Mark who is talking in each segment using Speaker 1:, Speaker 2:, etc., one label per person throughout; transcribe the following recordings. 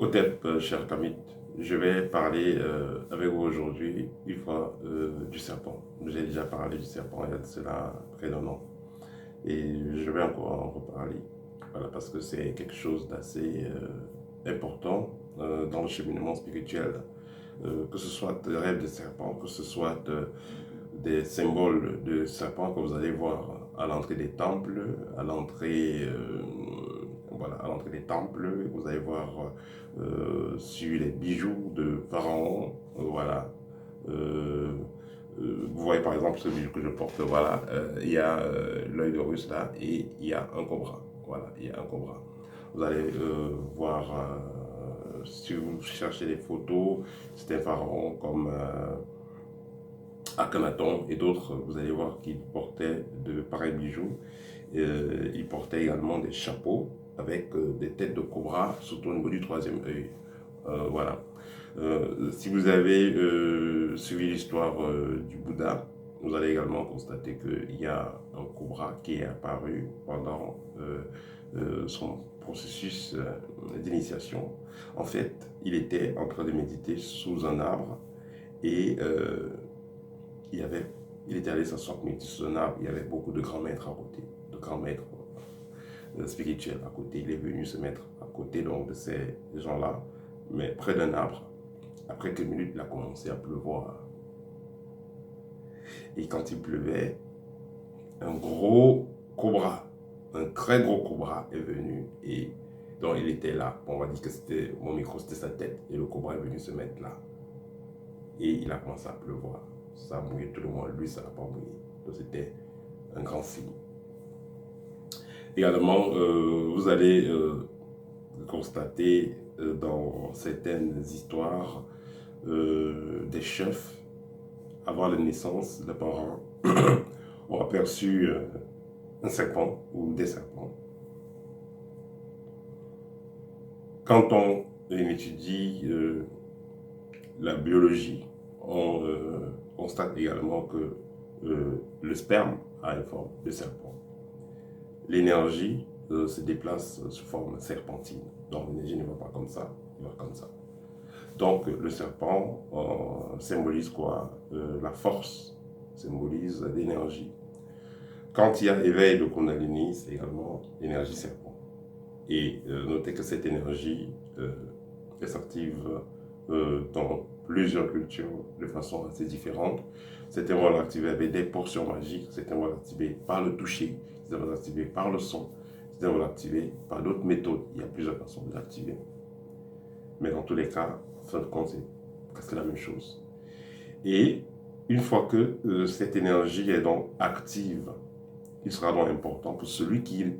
Speaker 1: Hotep, cher Kamit, je vais parler avec vous aujourd'hui, une fois, du serpent. J'ai déjà parlé du serpent il y a de cela près d'un an. Et je vais encore en reparler. Voilà, parce que c'est quelque chose d'assez important dans le cheminement spirituel. Que ce soit des rêves de serpent, que ce soit des symboles de serpent que vous allez voir à l'entrée des temples, à l'entrée voilà, à l'entrée des temples, vous allez voir sur les bijoux de Pharaon, voilà. Euh, vous voyez par exemple ce bijou que je porte, voilà, il y a l'œil de Russe là et il y a un cobra, voilà, il y a un cobra. Vous allez voir, si vous cherchez des photos, c'est un pharaon comme Akhenaton et d'autres, vous allez voir qu'ils portaient de pareils bijoux. Ils portaient également des chapeaux avec des têtes de cobra, surtout au niveau du troisième œil. Voilà. Si vous avez suivi l'histoire du Bouddha, vous allez également constater qu'il y a un cobra qui est apparu pendant son processus d'initiation. En fait, il était en train de méditer sous un arbre et il, avait, il était allé s'asseoir méditer sous un arbre. Il y avait beaucoup de grands maîtres à côté, de grands maîtres spirituels à côté. Il est venu se mettre à côté donc, de ces gens-là, mais près d'un arbre. Après quelques minutes, il a commencé à pleuvoir. Et quand il pleuvait, un gros cobra, un très gros cobra est venu et donc il était là. On va dire que c'était mon micro, c'était sa tête et le cobra est venu se mettre là. Et il a commencé à pleuvoir. Ça a mouillé tout le monde, lui ça n'a pas mouillé. Donc c'était un grand signe. Également, vous allez constater dans certaines histoires des chefs, avant la naissance, les parents ont aperçu un serpent ou des serpents. Quand on étudie la biologie, on constate également que le sperme a une forme de serpent. L'énergie se déplace sous forme serpentine. Donc l'énergie ne va pas comme ça, il va comme ça. Donc le serpent symbolise quoi? La force, symbolise l'énergie. Quand il y a éveil de Kundalini, c'est également l'énergie serpent. Et notez que cette énergie s'active dans plusieurs cultures de façon assez différente. Certains vont l'activer avec des portions magiques, certains vont l'activer par le toucher, certains vont l'activer par le son, certains vont l'activer par d'autres méthodes. Il y a plusieurs façons de l'activer. Mais dans tous les cas, en fin de compte, c'est presque la même chose. Et une fois que cette énergie est donc active, il sera donc important pour celui qui est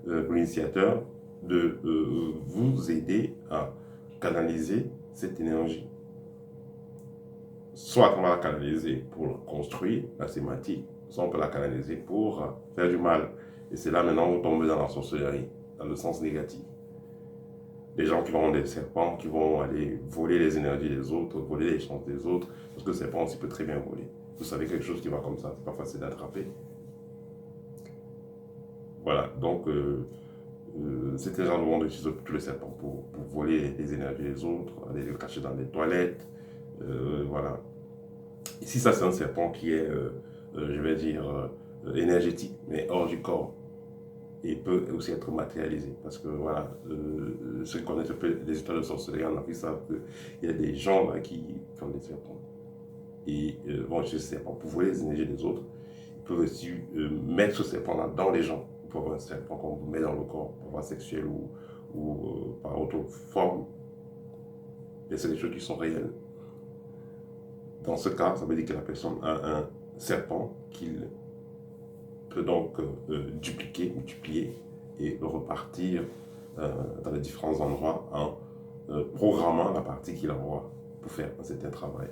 Speaker 1: l'initiateur de vous aider à canaliser cette énergie. Soit on va la canaliser pour construire la sématique, soit on peut la canaliser pour faire du mal. Et c'est là maintenant où on tombe dans la sorcellerie, dans le sens négatif. Des gens qui vont avoir des serpents, qui vont aller voler les énergies des autres, voler les chances des autres, parce que le serpent aussi peut très bien voler. Vous savez, quelque chose qui va comme ça, c'est pas facile d'attraper. Voilà, donc c'était genre de monde utilise tous les serpents pour voler les énergies des autres, aller les cacher dans les toilettes, voilà. Ici, ça c'est un serpent qui est, je vais dire, énergétique, mais hors du corps. Et peut aussi être matérialisé. Parce que voilà, ceux qui connaissent un peu les histoires de sorcellerie en Afrique savent qu'il y a des gens là qui ont des serpents. Et bon, je sais pas, pour voler les énergies des autres, ils peuvent aussi mettre ce serpent-là dans les gens. Vous pouvez avoir un serpent qu'on vous met dans le corps, pour avoir sexuel ou par autre forme. Et c'est des choses qui sont réelles. Dans ce cas, ça veut dire que la personne a un serpent qu'il peut donc dupliquer, multiplier et repartir dans les différents endroits en programmant la partie qu'il envoie pour faire un certain travail.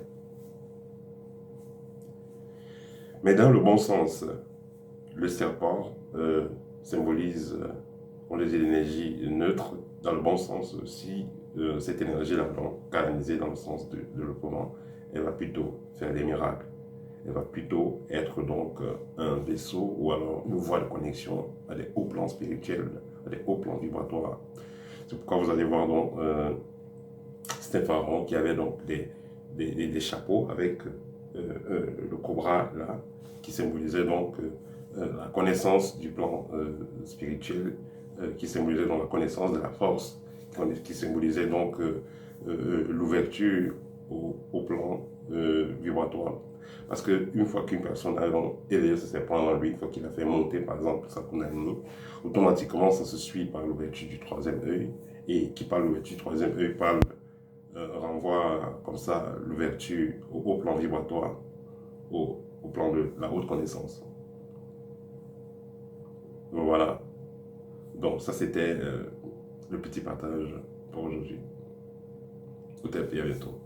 Speaker 1: Mais dans le bon sens, le serpent symbolise, on le dit, l'énergie neutre. Dans le bon sens, si cette énergie-là est canalisée dans le sens de développement, elle va plutôt faire des miracles. Elle va plutôt être donc un vaisseau ou alors une voie de connexion à des hauts plans spirituels, à des hauts plans vibratoires. C'est pourquoi vous allez voir donc cet pharaon qui avait donc des chapeaux avec le cobra là, qui symbolisait donc la connaissance du plan spirituel, qui symbolisait donc la connaissance de la force, qui symbolisait donc l'ouverture au plan vibratoire. Parce qu'une fois qu'une personne a éveillé ce serpent en lui, une fois qu'il a fait monter par exemple sa Kundalini, automatiquement ça se suit par l'ouverture du troisième œil. Et qui parle de l'ouverture du troisième œil parle, renvoie comme ça l'ouverture au plan vibratoire, au plan de la haute connaissance. Donc voilà. Donc ça c'était le petit partage pour aujourd'hui. Peut-être et à bientôt.